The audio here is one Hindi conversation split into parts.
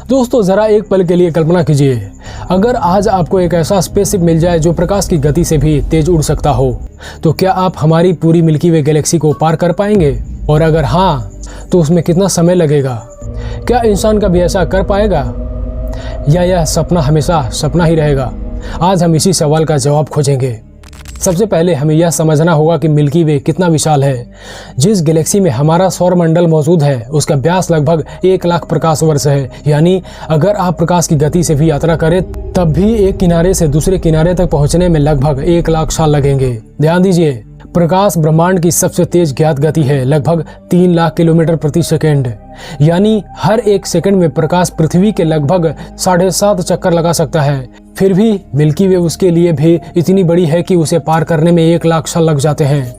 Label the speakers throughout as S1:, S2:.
S1: दोस्तों जरा एक पल के लिए कल्पना कीजिए, अगर आज आपको एक ऐसा स्पेसशिप मिल जाए जो प्रकाश की गति से भी तेज उड़ सकता हो, तो क्या आप हमारी पूरी मिल्की वे गैलेक्सी को पार कर पाएंगे? और अगर हाँ, तो उसमें कितना समय लगेगा? क्या इंसान कभी ऐसा कर पाएगा, या यह सपना हमेशा सपना ही रहेगा? आज हम इसी सवाल का जवाब खोजेंगे। सबसे पहले हमें यह समझना होगा कि मिल्की वे कितना विशाल है। जिस गैलेक्सी में हमारा सौर मंडल मौजूद है, उसका व्यास लगभग 1 लाख प्रकाश वर्ष है। यानी अगर आप प्रकाश की गति से भी यात्रा करें, तब भी एक किनारे से दूसरे किनारे तक पहुंचने में लगभग 1 लाख साल लगेंगे। ध्यान दीजिए, प्रकाश ब्रह्मांड की सबसे तेज ज्ञात गति है, लगभग 3 लाख किलोमीटर प्रति सेकेंड। यानी हर 1 सेकंड में प्रकाश पृथ्वी के लगभग 7.5 चक्कर लगा सकता है। फिर भी मिल्की वे उसके लिए भी इतनी बड़ी है कि उसे पार करने में 1 लाख साल लग जाते हैं।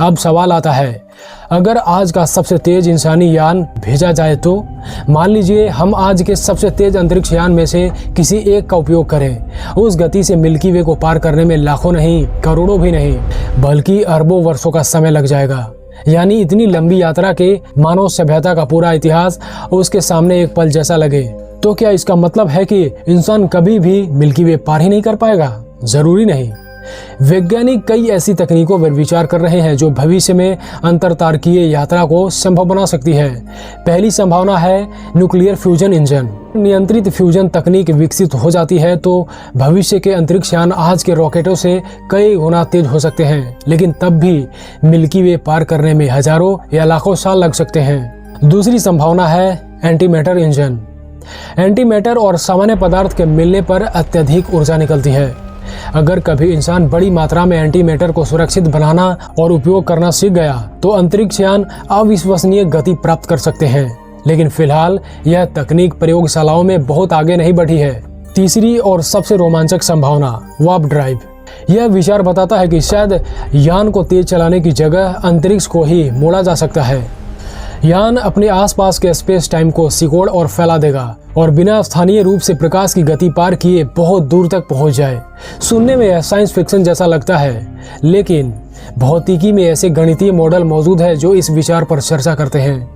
S1: अब सवाल आता है, अगर आज का सबसे तेज इंसानी यान भेजा जाए तो? मान लीजिए हम आज के सबसे तेज अंतरिक्ष यान में से किसी एक का उपयोग करें। उस गति से मिल्की वे को पार करने में लाखों नहीं, करोड़ों भी नहीं, बल्कि अरबों वर्षों का समय लग जाएगा। यानी इतनी लंबी यात्रा के मानव सभ्यता का पूरा इतिहास उसके सामने एक पल जैसा लगे। तो क्या इसका मतलब है कि इंसान कभी भी मिल्की वे पार ही नहीं कर पाएगा? जरूरी नहीं। वैज्ञानिक कई ऐसी तकनीकों पर विचार कर रहे हैं जो भविष्य में अंतरतारकीय यात्रा को संभव बना सकती है। पहली संभावना है न्यूक्लियर फ्यूजन इंजन। नियंत्रित फ्यूजन तकनीक विकसित हो जाती है तो भविष्य के अंतरिक्ष यान आज के रॉकेटों से कई गुना तेज हो सकते हैं, लेकिन तब भी मिल्की वे पार करने में हजारों या लाखों साल लग सकते हैं। दूसरी संभावना है एंटीमैटर इंजन। एंटीमैटर और सामान्य पदार्थ के मिलने पर अत्यधिक ऊर्जा निकलती है। अगर कभी इंसान बड़ी मात्रा में एंटीमैटर को सुरक्षित बनाना और उपयोग करना सीख गया तो अंतरिक्ष यान अविश्वसनीय गति प्राप्त कर सकते हैं। लेकिन फिलहाल यह तकनीक प्रयोगशालाओं में बहुत आगे नहीं बढ़ी है। तीसरी और सबसे रोमांचक संभावना वार्प ड्राइव। यह विचार बताता है कि शायद यान को तेज चलाने की जगह अंतरिक्ष को ही मोड़ा जा सकता है। यान अपने आसपास के स्पेस टाइम को सिकोड़ और फैला देगा और बिना स्थानीय रूप से प्रकाश की गति पार किए बहुत दूर तक पहुंच जाए। सुनने में यह साइंस फिक्शन जैसा लगता है, लेकिन भौतिकी में ऐसे गणितीय मॉडल मौजूद है जो इस विचार पर चर्चा करते हैं।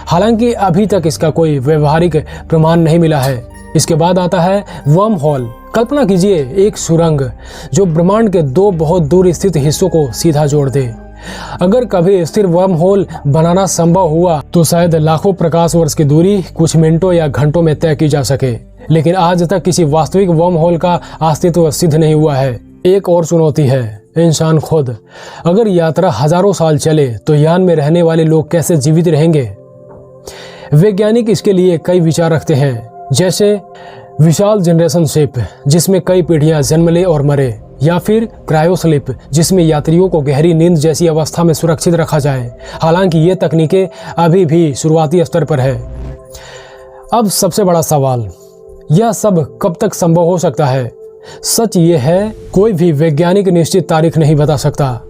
S1: हालांकि अभी तक इसका कोई व्यवहारिक प्रमाण नहीं मिला है। इसके बाद आता है वर्म होल। कल्पना कीजिए एक सुरंग जो ब्रह्मांड के 2 बहुत दूर स्थित हिस्सों को सीधा जोड़ दे। अगर कभी स्थिर वर्म होल बनाना संभव हुआ तो शायद लाखों प्रकाश वर्ष की दूरी कुछ मिनटों या घंटों में तय की जा सके, लेकिन आज तक किसी वास्तविक वर्म होल का अस्तित्व सिद्ध नहीं हुआ है। एक और चुनौती है इंसान खुद। अगर यात्रा हजारों साल चले तो यान में रहने वाले लोग कैसे जीवित रहेंगे? वैज्ञानिक इसके लिए कई विचार रखते हैं, जैसे विशाल जनरेशन शिप जिसमें कई पीढ़ियां जन्म ले और मरे, या फिर क्रायोस्लिप जिसमें यात्रियों को गहरी नींद जैसी अवस्था में सुरक्षित रखा जाए। हालांकि ये तकनीकें अभी भी शुरुआती स्तर पर है। अब सबसे बड़ा सवाल, यह सब कब तक संभव हो सकता है? सच ये है, कोई भी वैज्ञानिक निश्चित तारीख नहीं बता सकता।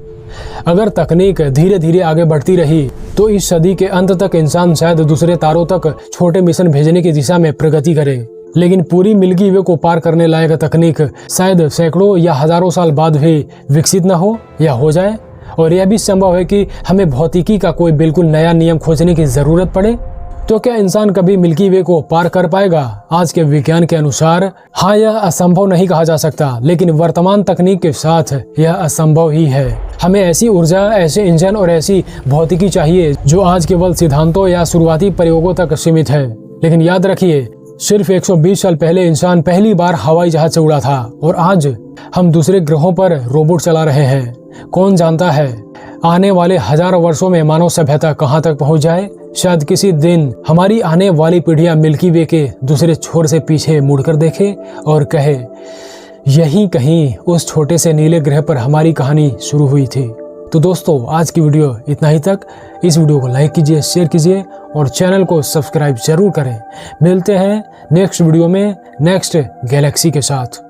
S1: अगर तकनीक धीरे धीरे आगे बढ़ती रही तो इस सदी के अंत तक इंसान शायद दूसरे तारों तक छोटे मिशन भेजने की दिशा में प्रगति करे। लेकिन पूरी मिल्की वे को पार करने लायक तकनीक शायद सैकड़ों या हजारों साल बाद भी विकसित न हो या हो जाए। और यह भी संभव है कि हमें भौतिकी का कोई बिल्कुल नया नियम खोजने की जरूरत पड़े। तो क्या इंसान कभी मिल्की वे को पार कर पाएगा? आज के विज्ञान के अनुसार हाँ, यह असंभव नहीं कहा जा सकता, लेकिन वर्तमान तकनीक के साथ यह असंभव ही है। हमें ऐसी ऊर्जा, ऐसे इंजन और ऐसी भौतिकी चाहिए जो आज केवल सिद्धांतों या शुरुआती प्रयोगों तक सीमित है। लेकिन याद रखिए, सिर्फ 120 साल पहले इंसान पहली बार हवाई जहाज से उड़ा था और आज हम दूसरे ग्रहों पर रोबोट चला रहे हैं। कौन जानता है आने वाले हजारों वर्षों में मानव सभ्यता कहां तक पहुंच जाए? शायद किसी दिन हमारी आने वाली पीढ़ियां मिल्की वे के दूसरे छोर से पीछे मुड़कर देखे और कहे, यहीं कहीं उस छोटे से नीले ग्रह पर हमारी कहानी शुरू हुई थी। तो दोस्तों, आज की वीडियो इतना ही तक। इस वीडियो को लाइक कीजिए, शेयर कीजिए और चैनल को सब्सक्राइब जरूर करें। मिलते हैं नेक्स्ट वीडियो में नेक्स्ट गैलेक्सी के साथ।